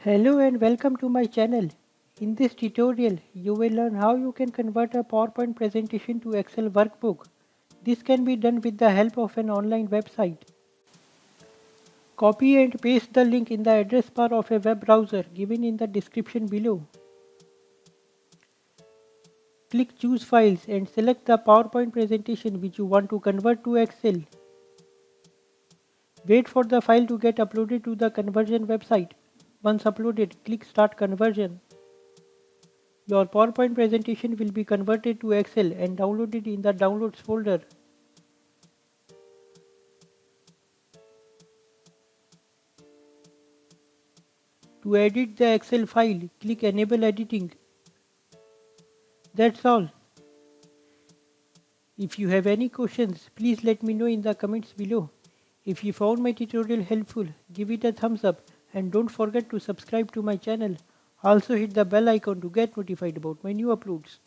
Hello and welcome to my channel. In this tutorial, you will learn how you can convert a PowerPoint presentation to Excel workbook. This can be done with the help of an online website. Copy and paste the link in the address bar of a web browser given in the description below. Click Choose Files and select the PowerPoint presentation which you want to convert to Excel. Wait for the file to get uploaded to the conversion website. Once uploaded, click Start Conversion. Your PowerPoint presentation will be converted to Excel and downloaded in the Downloads folder. To edit the Excel file, click Enable Editing. That's all. If you have any questions, please let me know in the comments below. If you found my tutorial helpful, give it a thumbs up and don't forget to subscribe to my channel. Also hit the bell icon to get notified about my new uploads.